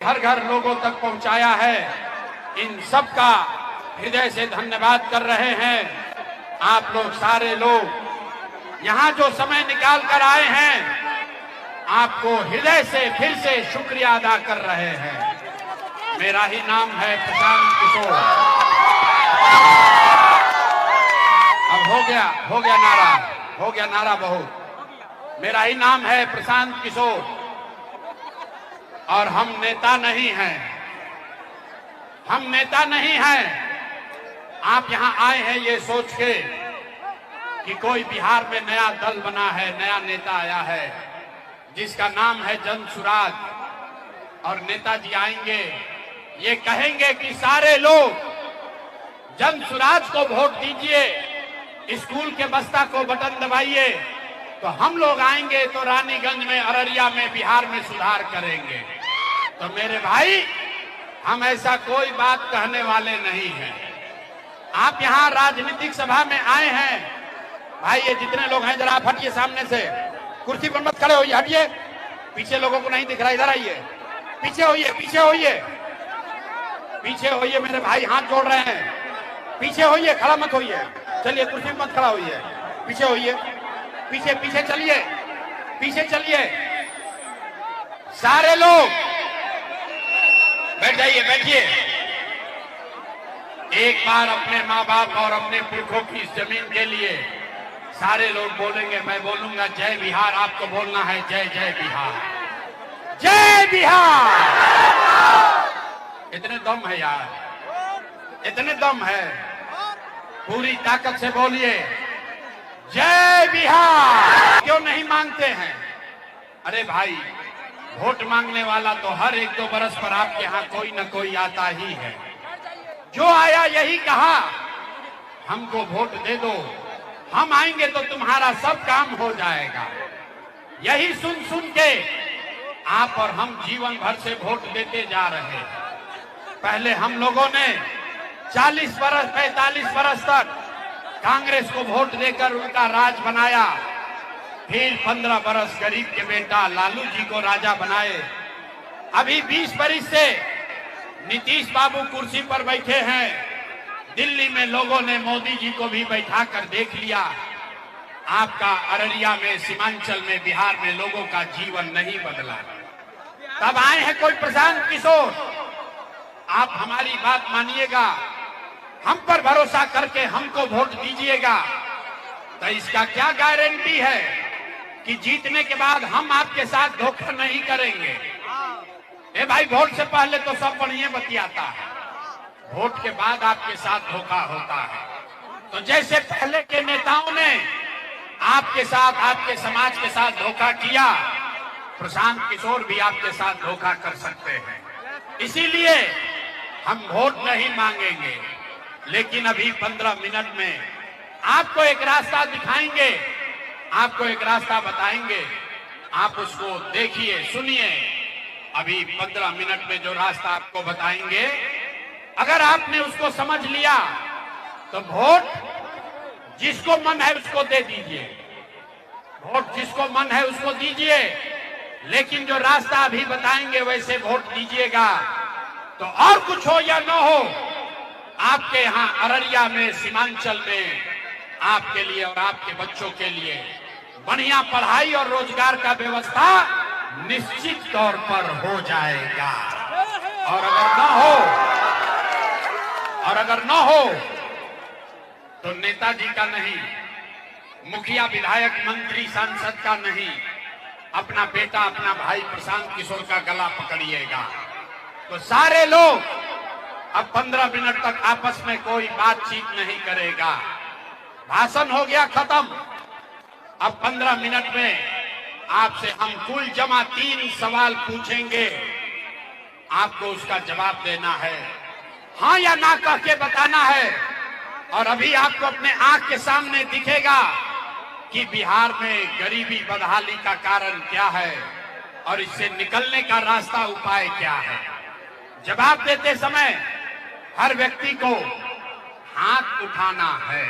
घर घर लोगों तक पहुंचाया है। इन सब का हृदय से धन्यवाद कर रहे हैं। आप लोग सारे लोग यहाँ जो समय निकाल कर आए हैं, आपको हृदय से फिर से शुक्रिया अदा कर रहे हैं। मेरा ही नाम है प्रशांत किशोर। अब हो गया नारा बहुत। मेरा ही नाम है प्रशांत किशोर और हम नेता नहीं हैं। आप यहाँ आए हैं ये सोच के कि कोई बिहार में नया दल बना है, नया नेता आया है जिसका नाम है जन सुराज, और नेताजी आएंगे ये कहेंगे कि सारे लोग जन सुराज को वोट दीजिए, स्कूल के बस्ता को बटन दबाइए, तो हम लोग आएंगे तो रानीगंज में, अररिया में, बिहार में सुधार करेंगे। तो मेरे भाई, हम ऐसा कोई बात कहने वाले नहीं हैं। आप यहाँ राजनीतिक सभा में आए हैं। भाई ये जितने लोग हैं जरा आप हटिए सामने से, कुर्सी पर मत खड़े होइए, हटिए। पीछे लोगों को नहीं दिख रहा, इधर आइए। पीछे होइए मेरे भाई, हाथ जोड़ रहे हैं। पीछे होइए, खड़ा मत होइए। चलिए कुर्सी पर मत खड़ा होइए, पीछे होइए। पीछे चलिए सारे लोग। बैठिए। एक बार अपने माँ बाप और अपने पुरखों की इस जमीन के लिए सारे लोग बोलेंगे, मैं बोलूंगा जय बिहार, आपको बोलना है जय जय बिहार, जय बिहार। इतने दम है यार, इतने दम है, पूरी ताकत से बोलिए जय बिहार। क्यों नहीं मांगते हैं? अरे भाई, वोट मांगने वाला तो हर 1-2 बरस पर आपके यहाँ कोई न कोई आता ही है। जो आया यही कहा, हमको वोट दे दो, हम आएंगे तो तुम्हारा सब काम हो जाएगा। यही सुन के आप और हम जीवन भर से वोट देते जा रहे हैं। पहले हम लोगों ने 40 बरस 45 बरस तक कांग्रेस को वोट देकर उनका राज बनाया। फिर 15 बरस गरीब के बेटा लालू जी को राजा बनाए। अभी 20 बरस से नीतीश बाबू कुर्सी पर बैठे हैं। दिल्ली में लोगों ने मोदी जी को भी बैठा कर देख लिया। आपका अररिया में, सीमांचल में, बिहार में लोगों का जीवन नहीं बदला। तब आए हैं कोई प्रशांत किशोर। आप हमारी बात मानिएगा, हम पर भरोसा करके हमको वोट दीजिएगा। तो इसका क्या गारंटी है कि जीतने के बाद हम आपके साथ धोखा नहीं करेंगे? ए भाई, वोट से पहले तो सब बढ़िया बतियाता है, वोट के बाद आपके साथ धोखा होता है। तो जैसे पहले के नेताओं ने आपके साथ, आपके समाज के साथ धोखा किया, प्रशांत किशोर भी आपके साथ धोखा कर सकते हैं। इसीलिए हम वोट नहीं मांगेंगे, लेकिन अभी 15 मिनट में आपको एक रास्ता दिखाएंगे, आपको एक रास्ता बताएंगे। आप उसको देखिए, सुनिए। अभी 15 मिनट में जो रास्ता आपको बताएंगे, अगर आपने उसको समझ लिया तो वोट जिसको मन है उसको दे दीजिए, वोट जिसको मन है उसको दीजिए। लेकिन जो रास्ता अभी बताएंगे वैसे वोट दीजिएगा। तो और कुछ हो या न हो, आपके यहाँ अररिया में, सीमांचल में आपके लिए और आपके बच्चों के लिए बढ़िया पढ़ाई और रोजगार का व्यवस्था निश्चित तौर पर हो जाएगा। और अगर न हो तो नेताजी का नहीं, मुखिया, विधायक, मंत्री, सांसद का नहीं, अपना बेटा, अपना भाई प्रशांत किशोर का गला पकड़िएगा। तो सारे लोग अब 15 मिनट तक आपस में कोई बातचीत नहीं करेगा। भाषण हो गया खत्म। अब 15 मिनट में आपसे हम कुल जमा 3 सवाल पूछेंगे। आपको उसका जवाब देना है, हाँ या ना कह के बताना है। और अभी आपको अपने आंख के सामने दिखेगा कि बिहार में गरीबी, बदहाली का कारण क्या है और इससे निकलने का रास्ता, उपाय क्या है। जवाब देते समय हर व्यक्ति को हाथ उठाना है।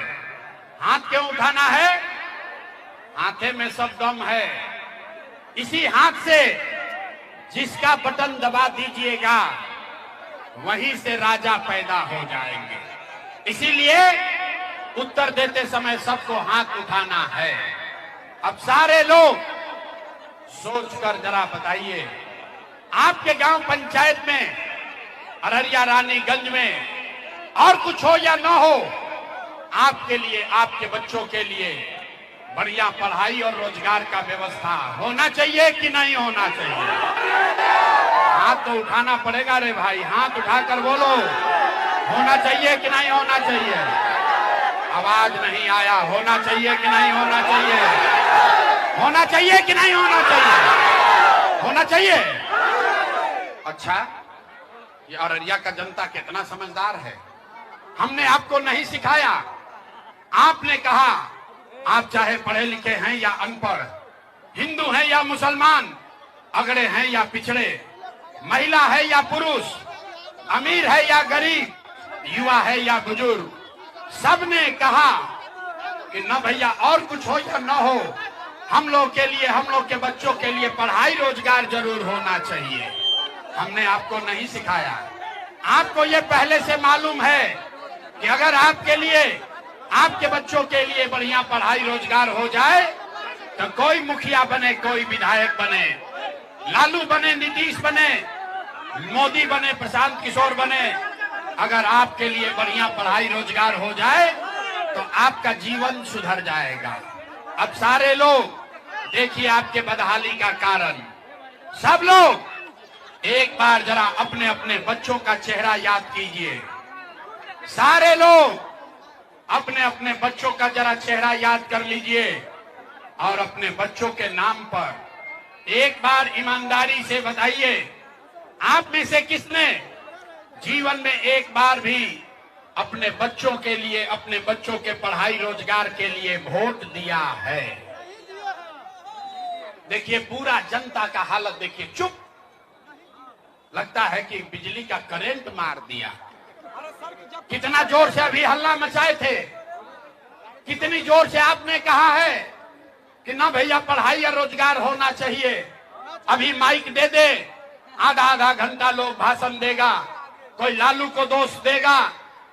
हाथ क्यों उठाना है? हाथे में सब दम है। इसी हाथ से जिसका बटन दबा दीजिएगा वहीं से राजा पैदा हो जाएंगे। इसीलिए उत्तर देते समय सबको हाथ उठाना है। अब सारे लोग सोचकर जरा बताइए, आपके गांव पंचायत में, अररिया रानीगंज में और कुछ हो या ना हो, आपके लिए, आपके बच्चों के लिए बढ़िया पढ़ाई और रोजगार का व्यवस्था होना चाहिए कि नहीं होना चाहिए? हाथ तो उठाना पड़ेगा रे भाई, हाथ उठाकर बोलो, होना चाहिए कि नहीं होना चाहिए? आवाज नहीं आया, होना चाहिए कि नहीं होना चाहिए? होना चाहिए कि नहीं होना चाहिए? होना चाहिए। अच्छा, ये अररिया का जनता कितना समझदार है। हमने आपको नहीं सिखाया, आपने कहा आप चाहे पढ़े लिखे हैं या अनपढ़, हिंदू हैं या मुसलमान, अगड़े हैं या पिछड़े, महिला है या पुरुष, अमीर है या गरीब, युवा है या बुजुर्ग, सबने कहा कि न भैया और कुछ हो या न हो, हम लोग के लिए, हम लोग के बच्चों के लिए पढ़ाई रोजगार जरूर होना चाहिए। हमने आपको नहीं सिखाया, आपको ये पहले से मालूम है कि अगर आपके लिए, आपके बच्चों के लिए बढ़िया पढ़ाई रोजगार हो जाए तो कोई मुखिया बने, कोई विधायक बने, लालू बने, नीतीश बने, मोदी बने, प्रशांत किशोर बने, अगर आपके लिए बढ़िया पढ़ाई रोजगार हो जाए तो आपका जीवन सुधर जाएगा। अब सारे लोग देखिए आपके बदहाली का कारण। सब लोग एक बार जरा अपने अपने बच्चों का चेहरा याद कीजिए। सारे लोग अपने अपने बच्चों का जरा चेहरा याद कर लीजिए और अपने बच्चों के नाम पर एक बार ईमानदारी से बताइए, आप में से किसने जीवन में एक बार भी अपने बच्चों के लिए, अपने बच्चों के पढ़ाई रोजगार के लिए वोट दिया है? देखिए पूरा जनता का हालत देखिए, चुप, लगता है कि बिजली का करंट मार दिया। कितना जोर से अभी हल्ला मचाए थे, कितनी जोर से आपने कहा है कि ना भैया पढ़ाई या रोजगार होना चाहिए। अभी माइक दे दे, आधा आधा घंटा लोग भाषण देगा, कोई लालू को दोष देगा,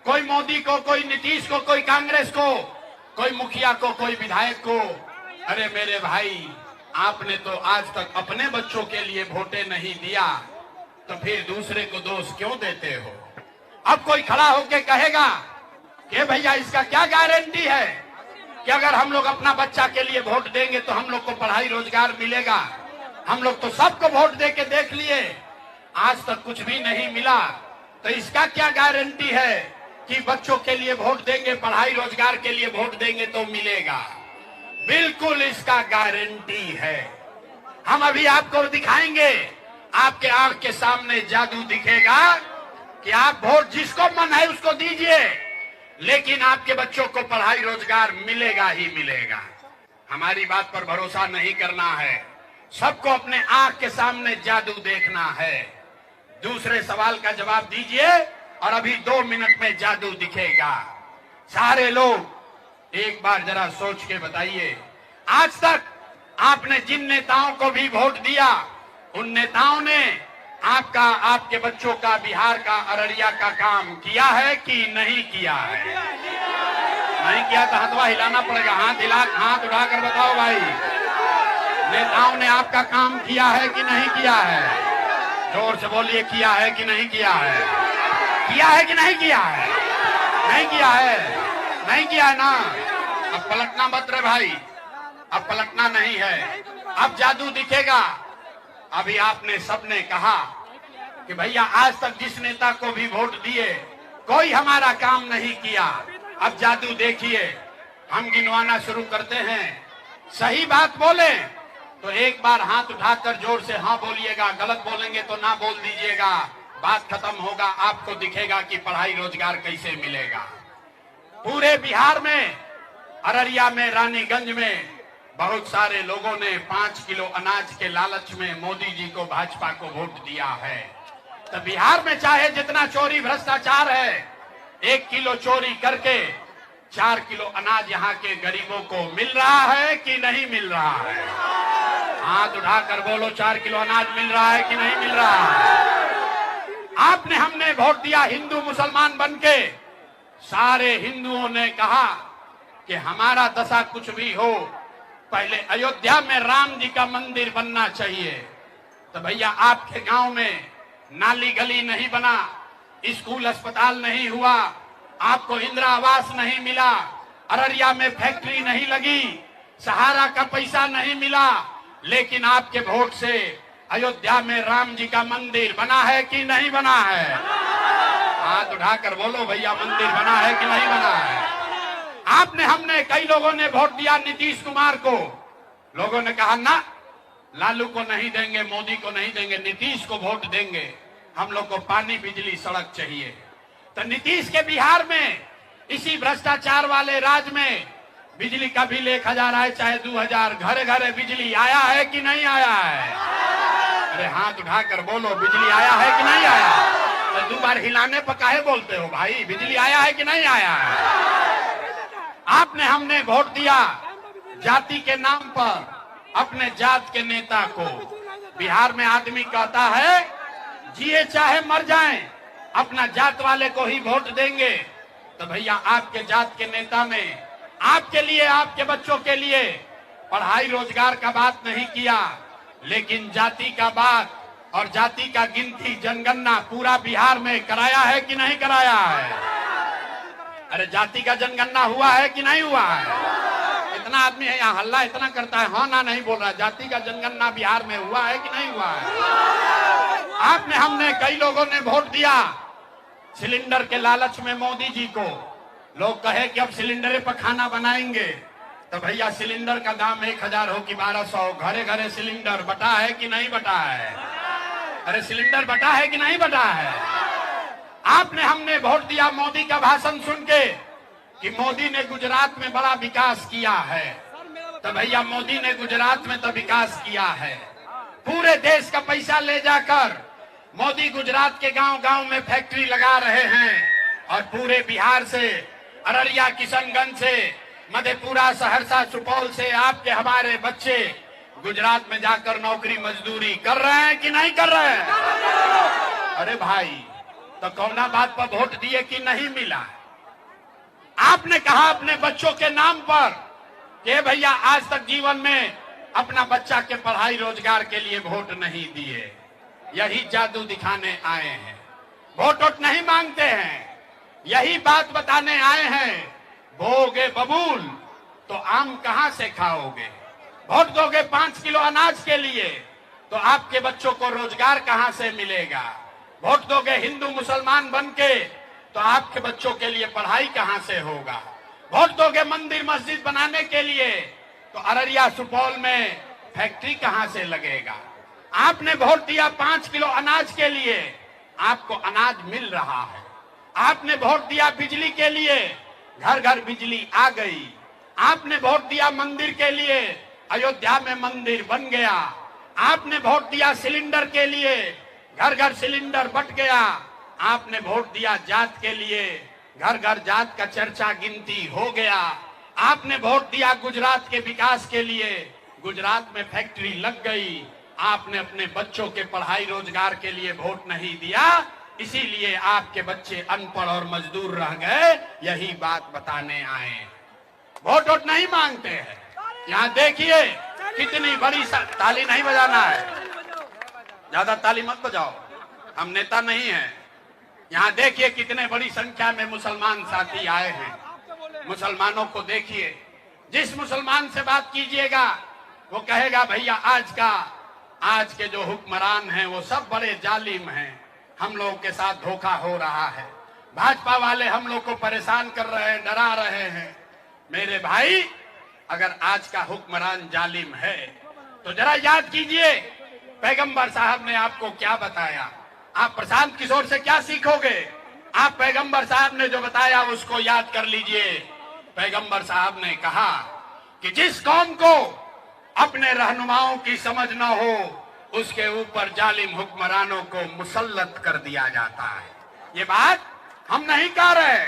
कोई मोदी को, कोई नीतीश को, कोई कांग्रेस को, कोई मुखिया को, कोई विधायक को। अरे मेरे भाई, आपने तो आज तक अपने बच्चों के लिए वोटे नहीं दिया, तो फिर दूसरे को दोष क्यों देते हो? अब कोई खड़ा होके कहेगा कि भैया इसका क्या गारंटी है कि अगर हम लोग अपना बच्चा के लिए वोट देंगे तो हम लोग को पढ़ाई रोजगार मिलेगा? हम लोग तो सबको वोट दे के देख लिए, आज तक कुछ भी नहीं मिला, तो इसका क्या गारंटी है कि बच्चों के लिए वोट देंगे, पढ़ाई रोजगार के लिए वोट देंगे तो मिलेगा? बिल्कुल इसका गारंटी है। हम अभी आपको दिखाएंगे, आपके आंख के सामने जादू दिखेगा कि आप वोट जिसको मन है उसको दीजिए, लेकिन आपके बच्चों को पढ़ाई रोजगार मिलेगा ही मिलेगा। हमारी बात पर भरोसा नहीं करना है, सबको अपने आंख के सामने जादू देखना है। दूसरे सवाल का जवाब दीजिए और अभी 2 मिनट में जादू दिखेगा। सारे लोग एक बार जरा सोच के बताइए, आज तक आपने जिन नेताओं को भी वोट दिया, उन नेताओं ने आपका, आपके बच्चों का, बिहार का, अररिया का काम किया है कि नहीं किया है? नहीं किया तो हाथवा हिलाना पड़ेगा, हाथ उठाकर बताओ भाई, नेताओं ने आपका काम किया है कि नहीं किया है? जोर से बोलिए, किया है कि नहीं किया है? किया है कि नहीं किया है? नहीं किया है, नहीं किया है ना? अब पलटना मत रे भाई, अब पलटना नहीं है, अब जादू दिखेगा। अभी आपने सबने कहा कि भैया आज तक जिस नेता को भी वोट दिए कोई हमारा काम नहीं किया। अब जादू देखिए, हम गिनवाना शुरू करते हैं, सही बात बोले तो एक बार हाथ उठाकर जोर से हाँ बोलिएगा, गलत बोलेंगे तो ना बोल दीजिएगा, बात खत्म होगा, आपको दिखेगा कि पढ़ाई रोजगार कैसे मिलेगा। पूरे बिहार में, अररिया में, रानीगंज में बहुत सारे लोगों ने 5 किलो अनाज के लालच में मोदी जी को, भाजपा को वोट दिया है। तो बिहार में चाहे जितना चोरी भ्रष्टाचार है, 1 किलो चोरी करके 4 किलो अनाज यहाँ के गरीबों को मिल रहा है कि नहीं मिल रहा है? हाथ उठाकर बोलो 4 किलो अनाज मिल रहा है कि नहीं मिल रहा है? आपने हमने वोट दिया हिंदू मुसलमान बनके। सारे हिंदुओं ने कहा कि हमारा दशा कुछ भी हो, पहले अयोध्या में राम जी का मंदिर बनना चाहिए। तो भैया आपके गांव में नाली गली नहीं बना, स्कूल अस्पताल नहीं हुआ, आपको इंदिरा आवास नहीं मिला, अररिया में फैक्ट्री नहीं लगी, सहारा का पैसा नहीं मिला, लेकिन आपके वोट से अयोध्या में राम जी का मंदिर बना है कि नहीं बना है? हाथ उठाकर बोलो भैया, मंदिर बना है कि नहीं बना है? आपने हमने कई लोगों ने वोट दिया नीतीश कुमार को। लोगों ने कहा ना, लालू को नहीं देंगे, मोदी को नहीं देंगे, नीतीश को वोट देंगे, हम लोग को पानी बिजली सड़क चाहिए। तो नीतीश के बिहार में इसी भ्रष्टाचार वाले राज में बिजली का बिल 1000 आए चाहे 2000, घरे घरे बिजली आया है कि नहीं आया है? अरे हाथ उठाकर बोलो, बिजली आया है कि नहीं आया? तो 2 बार हिलाने पर काहे बोलते हो भाई? बिजली आया है कि नहीं आया है? आपने हमने वोट दिया जाति के नाम पर अपने जात के नेता को। बिहार में आदमी कहता है जिए चाहे मर जाएं, अपना जात वाले को ही वोट देंगे। तो भैया आपके जात के नेता ने आपके लिए, आपके बच्चों के लिए पढ़ाई रोजगार का बात नहीं किया, लेकिन जाति का बात और जाति का गिनती जनगणना पूरा बिहार में कराया है कि नहीं कराया है? अरे जाति का जनगणना हुआ है कि नहीं हुआ है? इतना आदमी है यहाँ, हल्ला इतना करता है, हाँ ना नहीं बोल रहा। जाति का जनगणना बिहार में हुआ है कि नहीं हुआ है? आपने हमने कई लोगों ने वोट दिया सिलेंडर के लालच में मोदी जी को। लोग कहे कि अब सिलेंडर पर खाना बनाएंगे, तो भैया सिलेंडर का दाम 1000 हो कि 1200, घरे घरे सिलेंडर बटा है कि नहीं बटा है? अरे सिलेंडर बटा है कि नहीं बटा है? आपने हमने वोट दिया मोदी का भाषण सुन के कि मोदी ने गुजरात में बड़ा विकास किया है। तो भैया मोदी ने गुजरात में तो विकास किया है, पूरे देश का पैसा ले जाकर मोदी गुजरात के गांव गांव में फैक्ट्री लगा रहे हैं और पूरे बिहार से, अररिया, किशनगंज से, मधेपुरा, सहरसा, सुपौल से आपके हमारे बच्चे गुजरात में जाकर नौकरी मजदूरी कर रहे हैं कि नहीं कर रहे हैं? अरे भाई, तो कौना बात पर वोट दिए कि नहीं मिला? आपने कहा अपने बच्चों के नाम पर कि भैया आज तक जीवन में अपना बच्चा के पढ़ाई रोजगार के लिए वोट नहीं दिए, यही जादू दिखाने आए हैं। वोट नहीं मांगते हैं, यही बात बताने आए हैं। बोगे बबूल तो आम कहां से खाओगे? वोट दोगे 5 किलो अनाज के लिए तो आपके बच्चों को रोजगार कहां से मिलेगा? वोट दोगे हिंदू मुसलमान बनके तो आपके बच्चों के लिए पढ़ाई कहां से होगा? वोट दोगे मंदिर मस्जिद बनाने के लिए तो अररिया, सुपौल में फैक्ट्री कहां से लगेगा? आपने वोट दिया 5 किलो अनाज के लिए, आपको अनाज मिल रहा है। आपने वोट दिया बिजली के लिए, घर घर बिजली आ गई। आपने वोट दिया मंदिर के लिए, अयोध्या में मंदिर बन गया। आपने वोट दिया सिलेंडर के लिए, घर घर सिलेंडर बंट गया। आपने वोट दिया जात के लिए, घर घर जात का चर्चा गिनती हो गया। आपने वोट दिया गुजरात के विकास के लिए, गुजरात में फैक्ट्री लग गई। आपने अपने बच्चों के पढ़ाई रोजगार के लिए वोट नहीं दिया, इसीलिए आपके बच्चे अनपढ़ और मजदूर रह गए। यही बात बताने आए। वोट नहीं मांगते हैं। यहाँ देखिए कितनी बड़ी ताली नहीं बजाना है, ज्यादा ताली मत बजाओ, हम नेता नहीं हैं। यहाँ देखिए कितने बड़ी संख्या में मुसलमान साथी आए हैं। मुसलमानों को देखिए, जिस मुसलमान से बात कीजिएगा वो कहेगा भैया आज के जो हुक्मरान हैं वो सब बड़े जालिम हैं, हम लोगों के साथ धोखा हो रहा है, भाजपा वाले हम लोग को परेशान कर रहे हैं, डरा रहे हैं। मेरे भाई, अगर आज का हुक्मरान जालिम है तो जरा याद कीजिए पैगंबर साहब ने आपको क्या बताया। आप प्रशांत किशोर से क्या सीखोगे? आप पैगंबर साहब ने जो बताया उसको याद कर लीजिए। पैगंबर साहब ने कहा कि जिस कौम को अपने रहनुमाओं की समझ न हो उसके ऊपर जालिम हुक्मरानों को मुसल्लत कर दिया जाता है। ये बात हम नहीं कह रहे,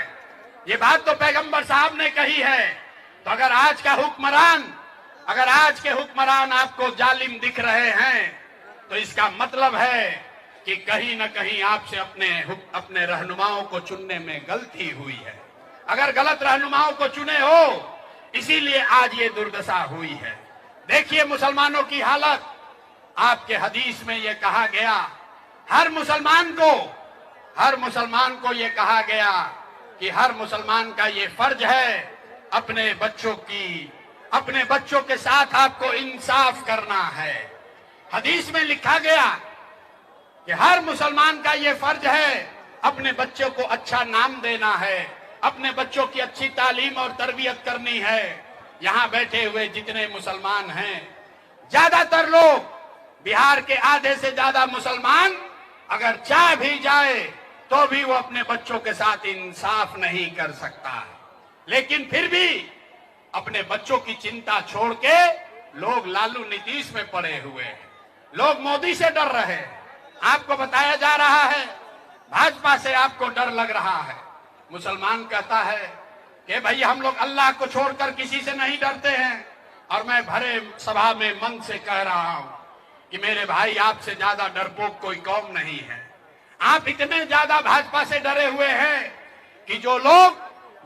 ये बात तो पैगंबर साहब ने कही है। तो अगर आज का हुक्मरान अगर आज के हुक्मरान आपको जालिम दिख रहे हैं तो इसका मतलब है कि कहीं न कहीं आपसे अपने रहनुमाओं को चुनने में गलती हुई है। अगर गलत रहनुमाओं को चुने हो, इसीलिए आज ये दुर्दशा हुई है। देखिए मुसलमानों की हालत। आपके हदीस में ये कहा गया, हर मुसलमान को ये कहा गया कि हर मुसलमान का ये फर्ज है अपने बच्चों के साथ आपको इंसाफ करना है। हदीस में लिखा गया कि हर मुसलमान का ये फर्ज है अपने बच्चों को अच्छा नाम देना है, अपने बच्चों की अच्छी तालीम और तरबियत करनी है। यहाँ बैठे हुए जितने मुसलमान हैं, ज्यादातर लोग, बिहार के आधे से ज्यादा मुसलमान अगर चाह भी जाए तो भी वो अपने बच्चों के साथ इंसाफ नहीं कर सकता है। लेकिन फिर भी अपने बच्चों की चिंता छोड़ के लोग लालू नीतीश में पड़े हुए हैं, लोग मोदी से डर रहे हैं। आपको बताया जा रहा है भाजपा से आपको डर लग रहा है। मुसलमान कहता है कि भाई हम लोग अल्लाह को छोड़कर किसी से नहीं डरते हैं। और मैं भरे सभा में मन से कह रहा हूं कि मेरे भाई, आपसे ज्यादा डरपोक कोई कौम नहीं है। आप इतने ज्यादा भाजपा से डरे हुए हैं कि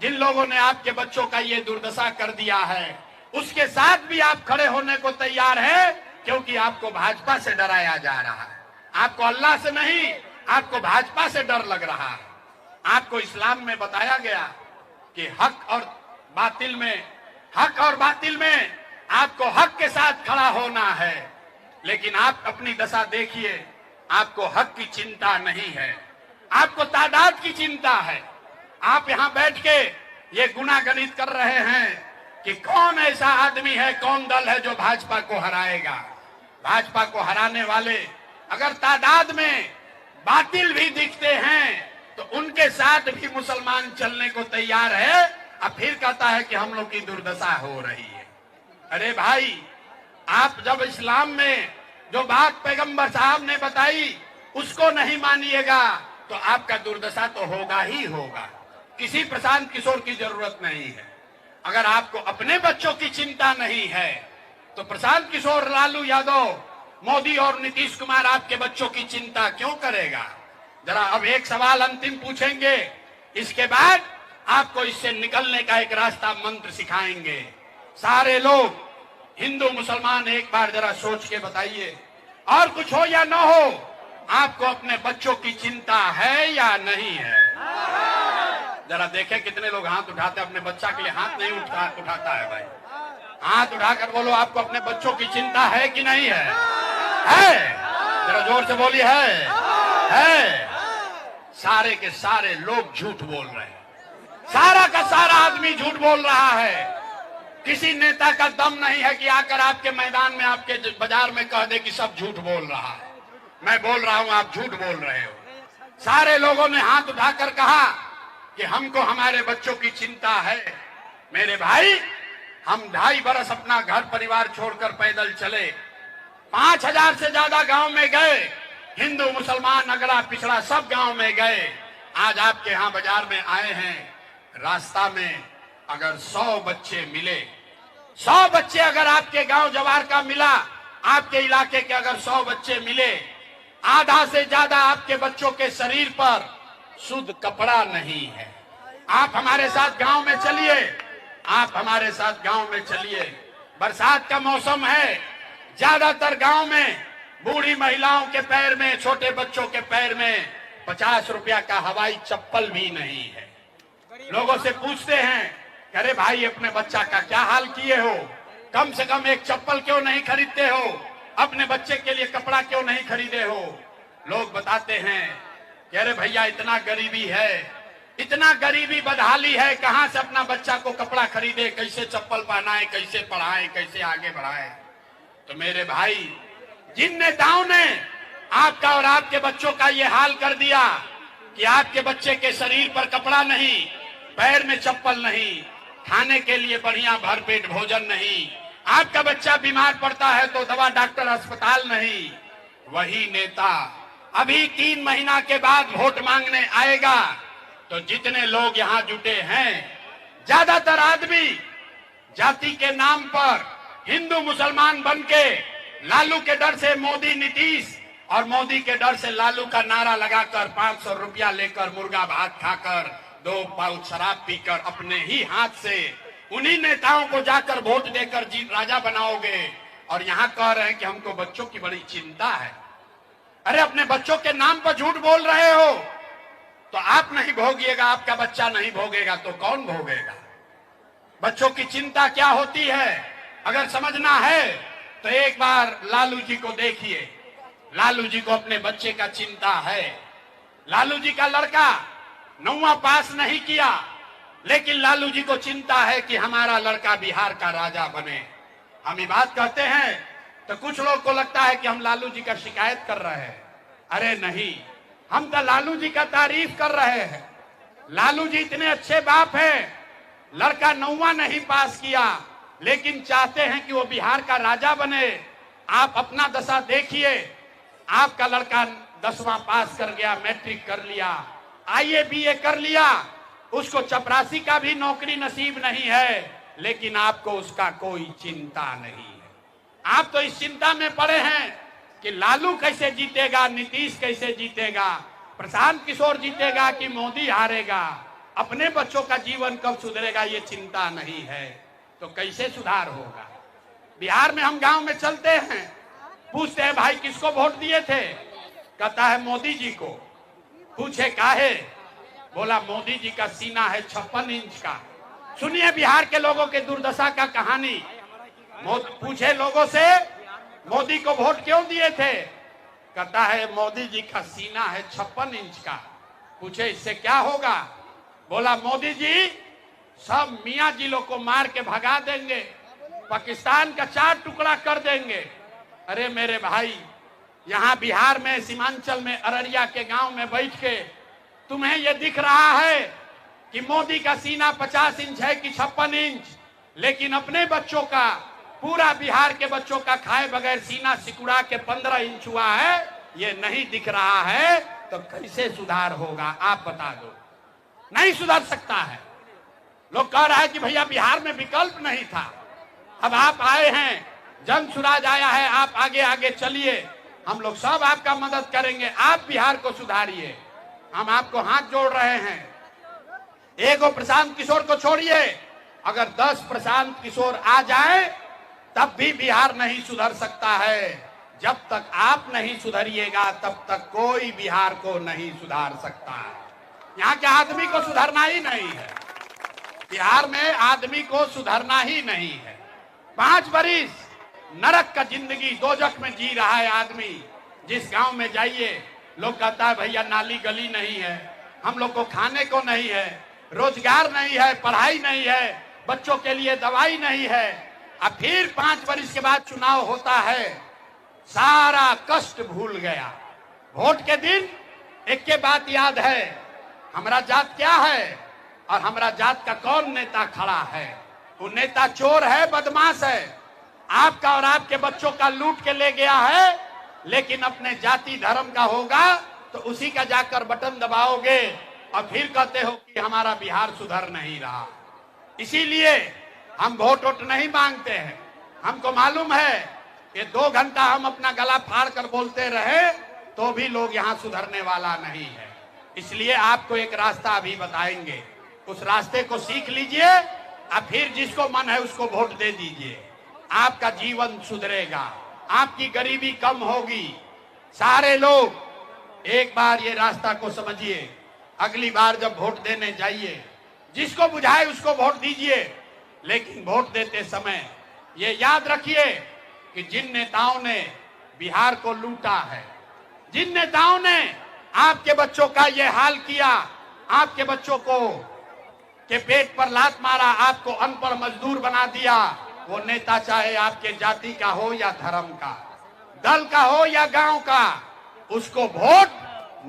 जिन लोगों ने आपके बच्चों का ये दुर्दशा कर दिया है, उसके साथ भी आप खड़े होने को तैयार हैं, क्योंकि आपको भाजपा से डराया जा रहा है। आपको अल्लाह से नहीं, आपको भाजपा से डर लग रहा है। आपको इस्लाम में बताया गया कि हक और बातिल में आपको हक के साथ खड़ा होना है। लेकिन आप अपनी दशा देखिए, आपको हक की चिंता नहीं है, आपको तादाद की चिंता है। आप यहां बैठ के ये गुनागणित कर रहे हैं कि कौन ऐसा आदमी है, कौन दल है जो भाजपा को हराएगा। भाजपा को हराने वाले अगर तादाद में बातिल भी दिखते हैं तो उनके साथ भी मुसलमान चलने को तैयार है। अब फिर कहता है कि हम लोग की दुर्दशा हो रही है। अरे भाई, आप जब इस्लाम में जो बात पैगंबर साहब ने बताई उसको नहीं मानिएगा तो आपका दुर्दशा तो होगा ही होगा। किसी प्रशांत किशोर की जरूरत नहीं है। अगर आपको अपने बच्चों की चिंता नहीं है तो प्रशांत किशोर, लालू यादव, मोदी और नीतीश कुमार आपके बच्चों की चिंता क्यों करेगा? जरा अब एक सवाल अंतिम पूछेंगे, इसके बाद आपको इससे निकलने का एक रास्ता मंत्र सिखाएंगे। सारे लोग हिंदू मुसलमान एक बार जरा सोच के बताइए, और कुछ हो या ना हो, आपको अपने बच्चों की चिंता है या नहीं है? जरा देखें कितने लोग हाथ उठाते हैं। अपने बच्चा के लिए हाथ नहीं उठाता है भाई। हाथ उठाकर बोलो, आपको अपने बच्चों की चिंता है कि नहीं है? है? जरा जोर से बोलिए, है। सारे के सारे लोग झूठ बोल रहे हैं। सारा का सारा आदमी झूठ बोल रहा है। किसी नेता का दम नहीं है कि आकर आपके मैदान में, आपके बाजार में कह दे कि सब झूठ बोल रहा है। मैं बोल रहा हूं, आप झूठ बोल रहे हो। सारे लोगों ने हाथ उठाकर कहा कि हमको हमारे बच्चों की चिंता है। मेरे भाई, हम 2.5 बरस अपना घर परिवार छोड़कर पैदल चले, 5000 से ज्यादा गांव में गए, हिंदू मुसलमान अगड़ा पिछड़ा सब गांव में गए। आज आपके यहाँ बाजार में आए हैं, रास्ता में अगर 100 बच्चे मिले, 100 बच्चे अगर आपके गांव जवार का मिला, आपके इलाके के अगर 100 बच्चे मिले, आधा से ज्यादा आपके बच्चों के शरीर पर शुद्ध कपड़ा नहीं है। आप हमारे साथ गांव में चलिए, आप हमारे साथ गांव में चलिए। बरसात का मौसम है, ज्यादातर गांव में बूढ़ी महिलाओं के पैर में, छोटे बच्चों के पैर में 50 रुपया का हवाई चप्पल भी नहीं है। लोगों से पूछते हैं, अरे भाई, अपने बच्चा का क्या हाल किए हो? कम से कम एक चप्पल क्यों नहीं खरीदते हो? अपने बच्चे के लिए कपड़ा क्यों नहीं खरीदे हो? लोग बताते हैं कि अरे भैया, इतना गरीबी है, इतना गरीबी बदहाली है, कहां से अपना बच्चा को कपड़ा खरीदे, कैसे चप्पल पहनाए, कैसे पढ़ाए, कैसे आगे बढ़ाए। तो मेरे भाई, जिन नेताओं ने आपका और आपके बच्चों का ये हाल कर दिया कि आपके बच्चे के शरीर पर कपड़ा नहीं, पैर में चप्पल नहीं, खाने के लिए बढ़िया भरपेट भोजन नहीं, आपका बच्चा बीमार पड़ता है तो दवा डॉक्टर अस्पताल नहीं, वही नेता अभी 3 महीना के बाद वोट मांगने आएगा तो जितने लोग यहाँ जुटे हैं, ज्यादातर आदमी जाति के नाम पर, हिंदू मुसलमान बन के लालू के डर से मोदी नीतीश और मोदी के डर से लालू का नारा लगाकर 500 रुपया लेकर मुर्गा भात खाकर 2 पाउच शराब पीकर अपने ही हाथ से उन्हीं नेताओं को जाकर वोट देकर जीत राजा बनाओगे और यहाँ कह रहे हैं कि हमको बच्चों की बड़ी चिंता है। अरे अपने बच्चों के नाम पर झूठ बोल रहे हो तो आप नहीं भोगिएगा, आपका बच्चा नहीं भोगेगा तो कौन भोगेगा? बच्चों की चिंता क्या होती है अगर समझना है तो एक बार लालू जी को देखिए। लालू जी को अपने बच्चे का चिंता है। लालू जी का लड़का 9वां पास नहीं किया लेकिन लालू जी को चिंता है कि हमारा लड़का बिहार का राजा बने। हम ये बात कहते हैं तो कुछ लोग को लगता है कि हम लालू जी का शिकायत कर रहे हैं। अरे नहीं, हम तो लालू जी का तारीफ कर रहे हैं। लालू जी इतने अच्छे बाप हैं, लड़का 9वां नहीं पास किया लेकिन चाहते हैं कि वो बिहार का राजा बने। आप अपना दशा देखिए, आपका लड़का 10वां पास कर गया, मैट्रिक कर लिया, IAA BA कर लिया, उसको चपरासी का भी नौकरी नसीब नहीं है लेकिन आपको उसका कोई चिंता नहीं है। आप तो इस चिंता में पड़े हैं कि लालू कैसे जीतेगा, नीतीश कैसे जीतेगा, प्रशांत किशोर जीतेगा कि मोदी हारेगा, अपने बच्चों का जीवन कब सुधरेगा ये चिंता नहीं है। तो कैसे सुधार होगा? बिहार में हम गांव में चलते हैं, पूछते हैं भाई किसको वोट दिए थे? कहता है मोदी जी को। पूछे काहे? बोला मोदी जी का सीना है 56 इंच का। सुनिए बिहार के लोगों के दुर्दशा का कहानी। पूछे लोगों से मोदी को वोट क्यों दिए थे? कहता है मोदी जी का सीना है 56 इंच का। पूछे इससे क्या होगा? बोला मोदी जी सब मियाँ जिलों को मार के भगा देंगे, पाकिस्तान का 4 टुकड़ा कर देंगे। अरे मेरे भाई, यहाँ बिहार में सीमांचल में अररिया के गांव में बैठ के तुम्हें ये दिख रहा है कि मोदी का सीना 50 इंच है कि 56 इंच, लेकिन अपने बच्चों का, पूरा बिहार के बच्चों का खाए बगैर सीना सिकुड़ा के 15 इंच हुआ है, ये नहीं दिख रहा है तो कैसे सुधार होगा? आप बता दो। नहीं सुधर सकता है। लोग कह रहा है कि भैया बिहार में विकल्प नहीं था, अब आप आए हैं, जन सुराज आया है, आप आगे आगे चलिए, हम लोग सब आपका मदद करेंगे, आप बिहार को सुधारिए। हम आपको हाथ जोड़ रहे हैं। एगो प्रशांत किशोर को छोड़िए, अगर 10 प्रशांत किशोर आ जाए तब भी बिहार नहीं सुधर सकता है। जब तक आप नहीं सुधरिएगा तब तक कोई बिहार को नहीं सुधार सकता है। यहाँ के आदमी को सुधरना ही नहीं है, बिहार में आदमी को सुधरना ही नहीं है। 5 बरिस नरक का जिंदगी दोजख में जी रहा है आदमी। जिस गांव में जाइए लोग कहता है भैया नाली गली नहीं है, हम लोग को खाने को नहीं है, रोजगार नहीं है, पढ़ाई नहीं है, बच्चों के लिए दवाई नहीं है। अब फिर 5 बरिस के बाद चुनाव होता है, सारा कष्ट भूल गया। वोट के दिन एक के बात याद है, हमारा जात क्या है और हमारा जात का कौन नेता खड़ा है। वो नेता चोर है, बदमाश है, आपका और आपके बच्चों का लूट के ले गया है, लेकिन अपने जाति धर्म का होगा तो उसी का जाकर बटन दबाओगे और फिर कहते हो कि हमारा बिहार सुधर नहीं रहा। इसीलिए हम वोट नहीं मांगते हैं। हमको मालूम है कि 2 घंटा हम अपना गला फाड़ कर बोलते रहे तो भी लोग यहाँ सुधरने वाला नहीं है। इसलिए आपको एक रास्ता अभी बताएंगे, उस रास्ते को सीख लीजिए और फिर जिसको मन है उसको वोट दे दीजिए। आपका जीवन सुधरेगा, आपकी गरीबी कम होगी। सारे लोग एक बार ये रास्ता को समझिए। अगली बार जब वोट देने जाइए, जिसको बुझाए उसको वोट दीजिए, लेकिन वोट देते समय ये याद रखिए कि जिन नेताओं ने बिहार को लूटा है, जिन नेताओं ने आपके बच्चों का ये हाल किया, आपके बच्चों को के पेट पर लात मारा, आपको अनपढ़ मजदूर बना दिया, वो नेता चाहे आपके जाति का हो या धर्म का, दल का हो या गांव का, उसको वोट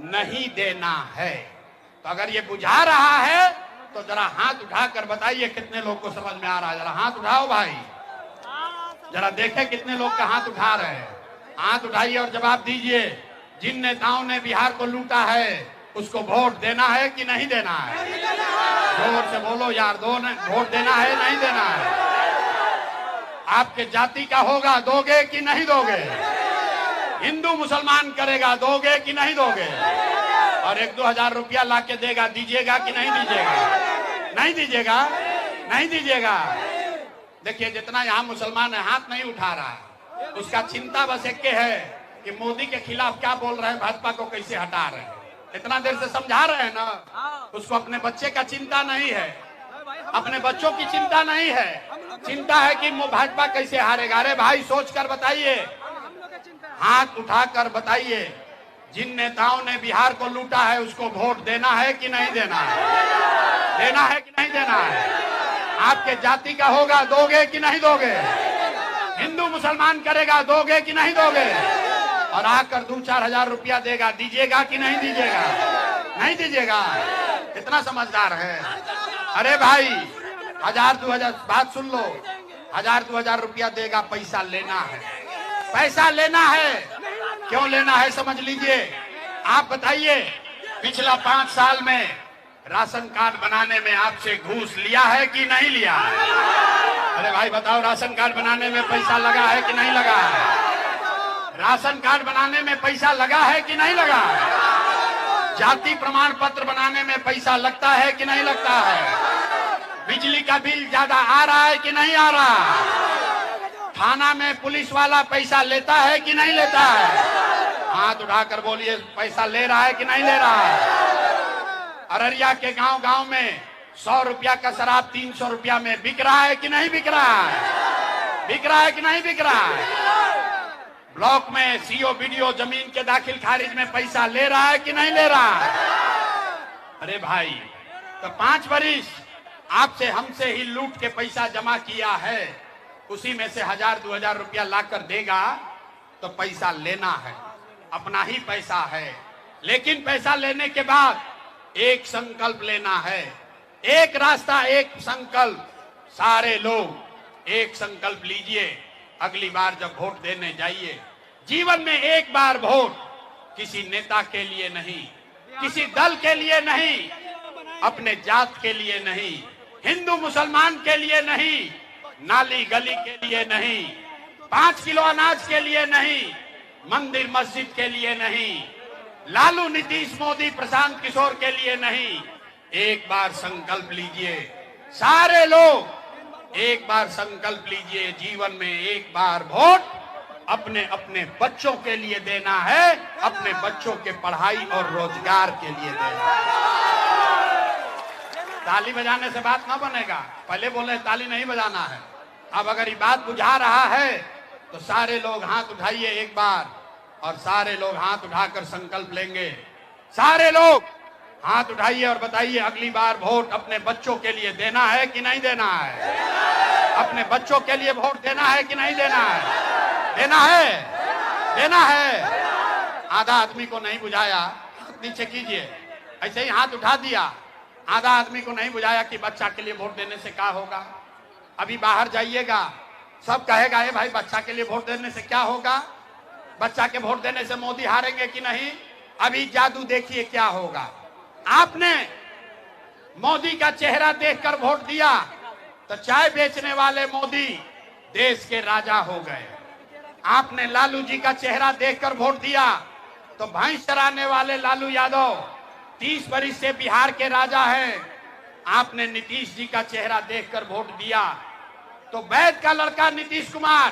नहीं देना है। तो अगर ये बुझा रहा है तो जरा हाथ उठाकर बताइए कितने लोग को समझ में आ रहा है। जरा हाथ उठाओ भाई, जरा देखें कितने लोग का हाथ उठा रहे हैं। हाथ उठाइए और जवाब दीजिए। जिन नेताओं ने बिहार को लूटा है उसको वोट देना है कि नहीं देना है? जोर से बोलो यार, वोट देना है नहीं देना है? आपके जाति का होगा, दोगे कि नहीं दोगे? हिंदू मुसलमान करेगा, दोगे कि नहीं दोगे? और 1-2 हजार रुपया लाके देगा, दीजिएगा कि नहीं दीजिएगा? नहीं दीजिएगा, नहीं दीजिएगा। देखिए जितना यहाँ मुसलमान है हाथ नहीं उठा रहा है, उसका चिंता बस एक के है कि मोदी के खिलाफ क्या बोल रहे हैं, भाजपा को कैसे हटा रहे हैं। इतना देर से समझा रहे हैं ना, उसको अपने बच्चे का चिंता नहीं है, अपने बच्चों की चिंता नहीं है, चिंता है कि भाजपा कैसे हारेगा। अरे भाई सोच कर बताइए, हाथ उठाकर बताइए, जिन नेताओं ने बिहार को लूटा है उसको वोट देना है कि नहीं देना है? देना है कि नहीं देना है? आपके जाति का होगा, दोगे कि नहीं दोगे? हिंदू मुसलमान करेगा, दोगे कि नहीं दोगे? और आकर 2-4 हजार रुपया देगा, दीजिएगा कि नहीं दीजिएगा? नहीं दीजिएगा। कितना समझदार है। अरे भाई 1000-2 हजार, बात सुन लो, 1000-2 हजार रुपया देगा, पैसा लेना है, पैसा लेना है। क्यों लेना है समझ लीजिए। आप बताइए, पिछला 5 साल में राशन कार्ड बनाने में आपसे घूस लिया है कि नहीं लिया है? अरे भाई बताओ, राशन कार्ड बनाने में पैसा लगा है कि नहीं लगा है? राशन कार्ड बनाने में पैसा लगा है कि नहीं लगा है? जाति प्रमाण पत्र बनाने में पैसा लगता है कि नहीं लगता है? बिजली का बिल ज्यादा आ रहा है कि नहीं आ रहा? थाना में पुलिस वाला पैसा लेता है कि नहीं लेता है? हाथ उठाकर बोलिए, पैसा ले रहा है कि नहीं ले रहा है? अररिया के गांव गांव में 100 रुपया का शराब 300 रुपया में बिक रहा है कि नहीं बिक रहा है? बिक रहा है कि नहीं बिक रहा है? ब्लॉक में सीओ बीडीओ जमीन के दाखिल खारिज में पैसा ले रहा है कि नहीं ले रहा है? अरे भाई, तो 5 वर्ष आपसे हमसे ही लूट के पैसा जमा किया है, उसी में से 1000-2 हजार रुपया लाकर देगा तो पैसा लेना है, अपना ही पैसा है। लेकिन पैसा लेने के बाद एक संकल्प लेना है, एक रास्ता, एक संकल्प। सारे लोग एक संकल्प लीजिए, अगली बार जब वोट देने जाइए, जीवन में एक बार वोट किसी नेता के लिए नहीं, किसी दल के लिए नहीं, अपने जात के लिए नहीं, हिंदू मुसलमान के लिए नहीं, नाली गली के लिए नहीं, 5 किलो अनाज के लिए नहीं, मंदिर मस्जिद के लिए नहीं, लालू नीतीश मोदी प्रशांत किशोर के लिए नहीं। एक बार संकल्प लीजिए, सारे लोग एक बार संकल्प लीजिए, जीवन में एक बार वोट अपने अपने बच्चों के लिए देना है, अपने बच्चों के पढ़ाई और रोजगार के लिए देना है। ताली बजाने से बात ना बनेगा, पहले बोले ताली नहीं बजाना है। अब अगर ये बात बुझा रहा है तो सारे लोग हाथ उठाइए एक बार, और सारे लोग हाथ उठाकर संकल्प लेंगे। सारे लोग हाथ उठाइए और बताइए, अगली बार वोट अपने बच्चों के लिए देना है कि नहीं देना है? अपने बच्चों के लिए वोट देना है कि नहीं देना है? देना है, देना है। आधा आदमी को नहीं बुझाया, हाथ नीचे कीजिए, ऐसे ही हाथ उठा दिया। आधा आदमी को नहीं बुझाया कि बच्चा के लिए वोट देने से क्या होगा। अभी बाहर जाइएगा, सब कहेगा ये भाई बच्चा के लिए वोट देने से क्या होगा, बच्चा के वोट देने से मोदी हारेंगे कि नहीं। अभी जादू देखिए क्या होगा। आपने मोदी का चेहरा देखकर वोट दिया तो चाय बेचने वाले मोदी देश के राजा हो गए। आपने लालू जी का चेहरा देखकर वोट दिया तो भैंस चराने वाले लालू यादव 30 वर्ष से बिहार के राजा हैं। आपने नीतीश जी का चेहरा देखकर वोट दिया तो वैद का लड़का नीतीश कुमार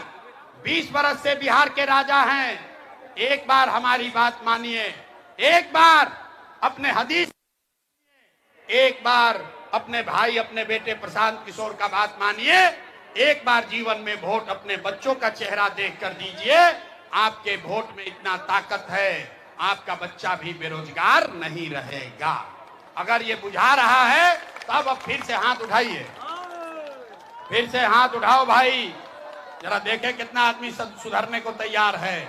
20 वर्ष से बिहार के राजा हैं। एक बार हमारी बात मानिए, एक बार अपने हदीस, एक बार अपने भाई अपने बेटे प्रशांत किशोर का बात मानिए। एक बार जीवन में वोट अपने बच्चों का चेहरा देखकर दीजिए। आपके वोट में इतना ताकत है, आपका बच्चा भी बेरोजगार नहीं रहेगा। अगर ये बुझा रहा है तब अब फिर से हाथ उठाइए, फिर से हाथ उठाओ भाई, जरा देखे कितना आदमी सुधरने को तैयार है।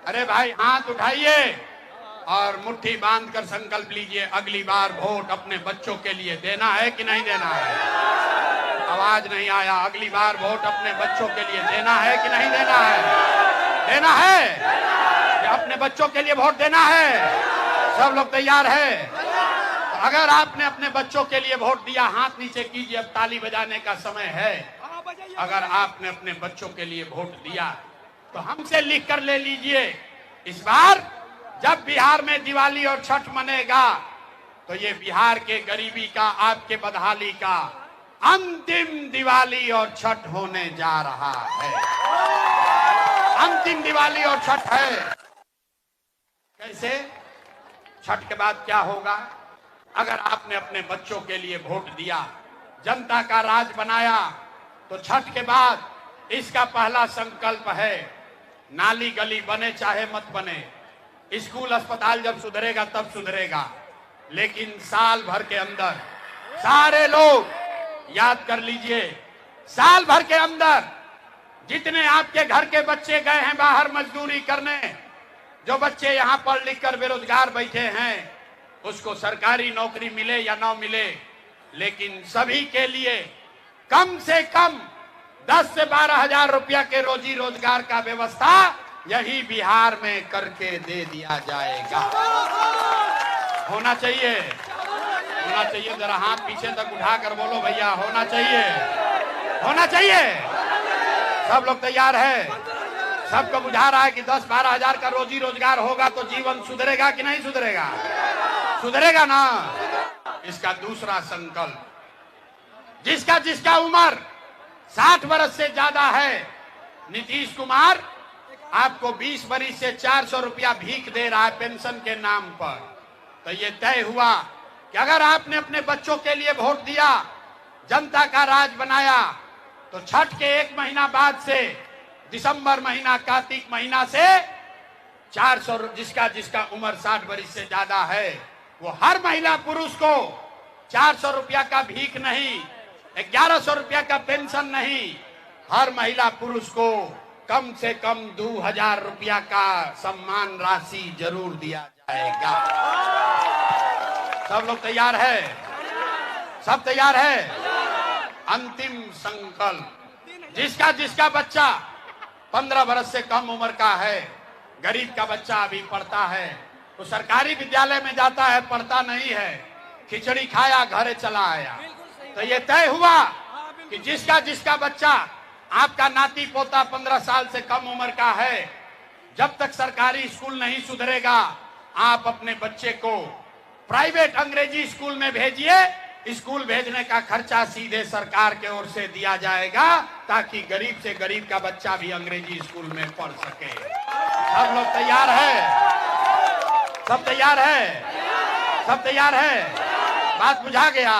अरे भाई हाथ उठाइए और मुट्ठी बांधकर संकल्प लीजिए, अगली बार वोट अपने बच्चों के लिए देना है कि नहीं देना है। आवाज नहीं आया। अगली बार वोट अपने बच्चों के लिए देना है कि नहीं देना है? देना है, अपने बच्चों के लिए वोट देना है। सब लोग तैयार है? तो अगर आपने अपने बच्चों के लिए वोट दिया, हाथ नीचे कीजिए, अब ताली बजाने का समय है। अगर आपने अपने बच्चों के लिए वोट दिया तो हमसे लिख कर ले लीजिए, इस बार जब बिहार में दिवाली और छठ मनेगा तो ये बिहार के गरीबी का, आपके बदहाली का अंतिम दिवाली और छठ होने जा रहा है। अंतिम दिवाली और छठ है। कैसे? छठ के बाद क्या होगा? अगर आपने अपने बच्चों के लिए वोट दिया, जनता का राज बनाया, तो छठ के बाद इसका पहला संकल्प है, नाली गली बने चाहे मत बने, स्कूल अस्पताल जब सुधरेगा तब सुधरेगा, लेकिन साल भर के अंदर सारे लोग याद कर लीजिए, साल भर के अंदर जितने आपके घर के बच्चे गए हैं बाहर मजदूरी करने, जो बच्चे यहाँ पढ़ लिख कर बेरोजगार बैठे हैं, उसको सरकारी नौकरी मिले या ना मिले, लेकिन सभी के लिए कम से कम 10 से 12 हजार रुपया के रोजी रोजगार का व्यवस्था यही बिहार में करके दे दिया जाएगा। होना चाहिए, होना चाहिए। जरा हाथ पीछे तक उठाकर बोलो भैया, होना चाहिए, होना चाहिए। सब लोग तैयार है? सबको बुझा रहा है कि 10-12 हजार का रोजी रोजगार होगा तो जीवन सुधरेगा कि नहीं सुधरेगा? सुधरेगा ना। इसका दूसरा संकल्प, जिसका जिसका उम्र 60 वर्ष से ज्यादा है, नीतीश कुमार आपको 20 वर्ष से 400 रुपया भीख दे रहा है पेंशन के नाम पर। तो ये तय हुआ कि अगर आपने अपने बच्चों के लिए वोट दिया, जनता का राज बनाया, तो छठ के 1 महीना बाद से दिसंबर महीना, कार्तिक महीना से 400, जिसका जिसका उम्र 60 वर्ष से ज्यादा है, वो हर महिला पुरुष को 400 रुपया का भीख नहीं, 1100 रुपया का पेंशन नहीं, हर महिला पुरुष को कम से कम 2000 रुपया का सम्मान राशि जरूर दिया जाएगा। सब लोग तैयार है? सब तैयार है? अंतिम संकल्प, जिसका जिसका बच्चा 15 वर्ष से कम उम्र का है, गरीब का बच्चा अभी पढ़ता है, तो सरकारी विद्यालय में जाता है, पढ़ता नहीं है, खिचड़ी खाया घरे चला आया, तो ये तय हुआ कि जिसका जिसका बच्चा, आपका नाती पोता 15 साल से कम उम्र का है, जब तक सरकारी स्कूल नहीं सुधरेगा, आप अपने बच्चे को प्राइवेट अंग्रेजी स्कूल में भेजिए। स्कूल भेजने का खर्चा सीधे सरकार के ओर से दिया जाएगा, ताकि गरीब से गरीब का बच्चा भी अंग्रेजी स्कूल में पढ़ सके। सब लोग तैयार है? सब तैयार है? सब तैयार है? बात बुझा गया?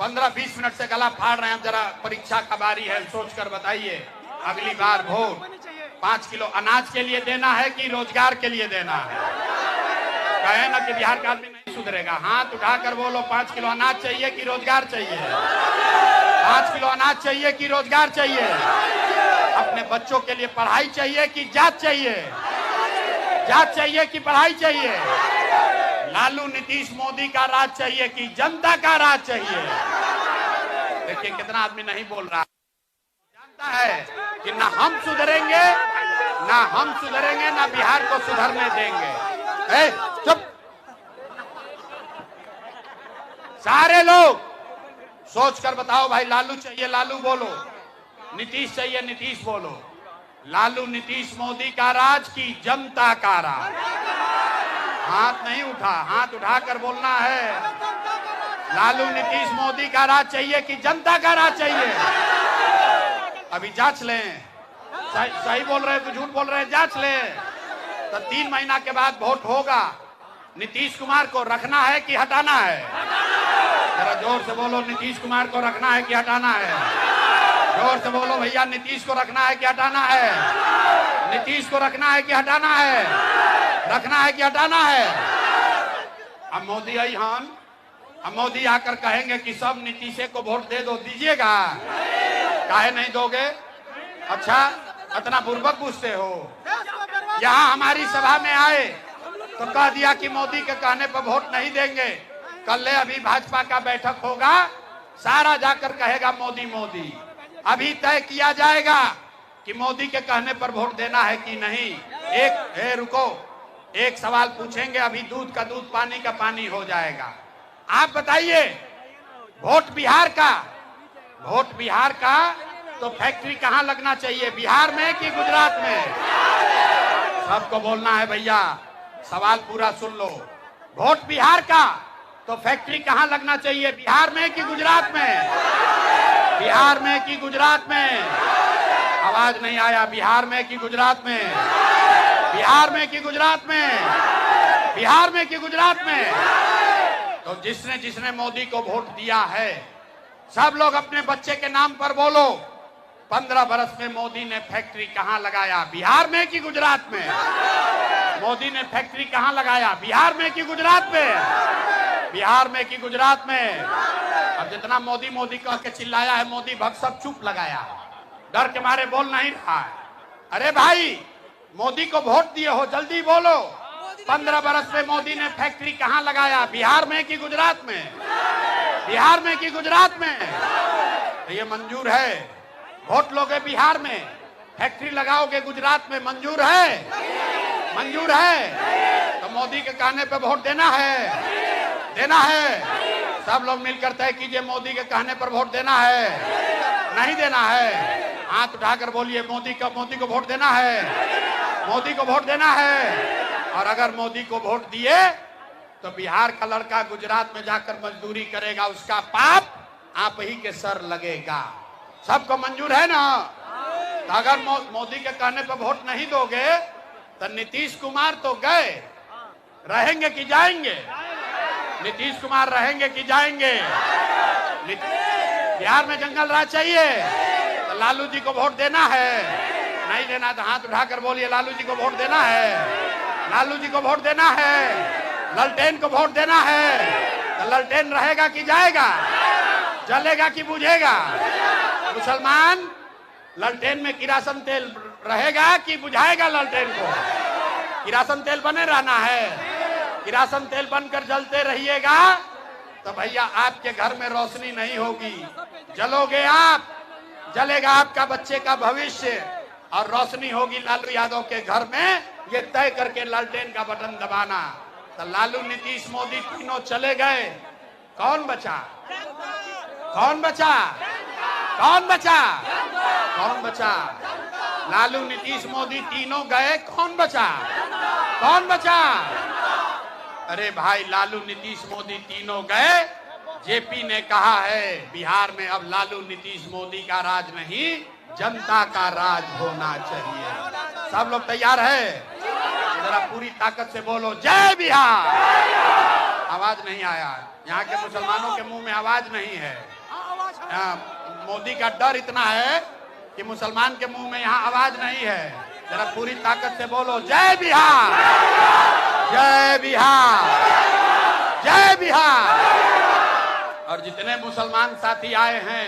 15-20 मिनट से गला फाड़ रहे हैं, जरा परीक्षा का बारी है, सोच कर बताइए। अगली बार वोट 5 किलो अनाज के लिए देना है कि रोजगार के लिए देना है? कहे ना कि बिहार का आदमी नहीं सुधरेगा, हाथ उठाकर बोलो, 5 किलो अनाज चाहिए कि रोजगार चाहिए? 5 किलो अनाज चाहिए कि रोजगार चाहिए? अपने बच्चों के लिए पढ़ाई चाहिए कि जात चाहिए? जात चाहिए कि पढ़ाई चाहिए? लालू नीतीश मोदी का राज चाहिए कि जनता का राज चाहिए? देखिए कितना आदमी नहीं बोल रहा, जानता है कि ना हम सुधरेंगे, ना हम सुधरेंगे, ना बिहार को सुधरने देंगे। चुप। सारे लोग सोच कर बताओ भाई, लालू चाहिए लालू बोलो, नीतीश चाहिए नीतीश बोलो। लालू नीतीश मोदी का राज की जनता का राज? हाथ नहीं उठा, हाथ उठाकर बोलना है। लालू नीतीश मोदी का राज चाहिए कि जनता का राज चाहिए? अभी जांच लें, सही बोल रहे तो झूठ बोल रहे हैं, जांच लें। तो 3 महीना के बाद वोट होगा। नीतीश कुमार को रखना है कि हटाना है? जरा जोर से बोलो, नीतीश कुमार को रखना है कि हटाना है? जोर से बोलो भैया, नीतीश को रखना है कि हटाना है? नीतीश को रखना है कि हटाना है? रखना है कि हटाना है? अब मोदी आई हन, अब मोदी आकर कहेंगे कि सब नीतीश को वोट दे दो, दीजिएगा? काहे नहीं दोगे? अच्छा, इतना बुर्बक पूछते हो। यहाँ हमारी सभा में आए तो कह दिया कि मोदी के कहने पर वोट नहीं देंगे। कल अभी भाजपा का बैठक होगा, सारा जाकर कहेगा मोदी मोदी। अभी तय किया जाएगा कि मोदी के कहने पर वोट देना है कि नहीं। रुको, एक सवाल पूछेंगे, अभी दूध का दूध पानी का पानी हो जाएगा। आप बताइए, वोट बिहार का तो फैक्ट्री कहाँ लगना चाहिए, बिहार में कि गुजरात में? सबको बोलना है भैया, सवाल पूरा सुन लो। वोट बिहार का, तो फैक्ट्री कहाँ लगना चाहिए, बिहार में कि गुजरात में? बिहार में कि गुजरात में? आवाज नहीं आया। बिहार में कि गुजरात में? बिहार में कि गुजरात में? बिहार में कि गुजरात में? तो जिसने जिसने मोदी को वोट दिया है, सब लोग अपने बच्चे के नाम पर बोलो, 15 बरस में मोदी ने फैक्ट्री कहां लगाया, बिहार में कि गुजरात में? मोदी ने फैक्ट्री कहां लगाया, बिहार में कि गुजरात में? बिहार में कि गुजरात में? अब जितना मोदी मोदी कह के चिल्लाया है, मोदी भक्त सब चुप लगाया, डर के मारे बोल नहीं रहा है। अरे भाई, मोदी को वोट दिए हो, जल्दी बोलो, 15 बरस में मोदी ने फैक्ट्री कहां लगाया, बिहार में कि गुजरात में? बिहार में कि गुजरात में? तो ये मंजूर है? वोट लोगे बिहार में, फैक्ट्री लगाओगे गुजरात में, मंजूर है? मंजूर है? तो मोदी के कहने पे वोट देना है, देना है? सब लोग मिलकर तय कीजिए, मोदी के कहने पर वोट देना है, नहीं देना है? हाथ उठाकर बोलिए, मोदी को वोट देना है, मोदी को वोट देना है। और अगर मोदी को वोट दिए तो बिहार का लड़का गुजरात में जाकर मजदूरी करेगा, उसका पाप आप ही के सर लगेगा। सबको मंजूर है ना? तो अगर मोदी के कहने पर वोट नहीं दोगे तो नीतीश कुमार तो गए, रहेंगे कि जाएंगे? नीतीश कुमार रहेंगे कि जाएंगे? बिहार में जंगल राज चाहिए तो लालू जी को वोट देना है, नहीं देना तो हाथ उठाकर बोलिए, लालू जी को वोट देना है, लालू जी को वोट देना है। ललटेन को वोट देना है तो ललटेन रहेगा कि जाएगा, जलेगा कि बुझेगा? मुसलमान, ललटेन में किरासन तेल रहेगा कि बुझाएगा? ललटेन को किरासन तेल बने रहना है, किरासन तेल बनकर जलते रहिएगा तो भैया आपके घर में रोशनी नहीं होगी, जलोगे आप, जलेगा आपका बच्चे का भविष्य, और रोशनी होगी लालू यादव के घर में। ये तय करके लालटेन का बटन दबाना। तो लालू, नीतीश, मोदी तीनों चले गए, कौन बचा? कौन बचा? कौन बचा? कौन बचा? लालू, नीतीश, मोदी तीनों गए, कौन बचा? कौन बचा? अरे भाई, लालू, नीतीश, मोदी तीनों गए। जेपी ने कहा है बिहार में अब लालू, नीतीश, मोदी का राज नहीं, जनता का राज होना चाहिए। सब लोग तैयार है? जरा पूरी ताकत से बोलो, जय बिहार। आवाज नहीं आया, यहाँ के मुसलमानों के मुंह में आवाज नहीं है। मोदी का डर इतना है कि मुसलमान के मुंह में यहाँ आवाज नहीं है। जरा पूरी ताकत से बोलो, जय बिहार, जय बिहार, जय बिहार। और जितने मुसलमान साथी आए हैं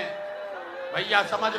भैया, समझ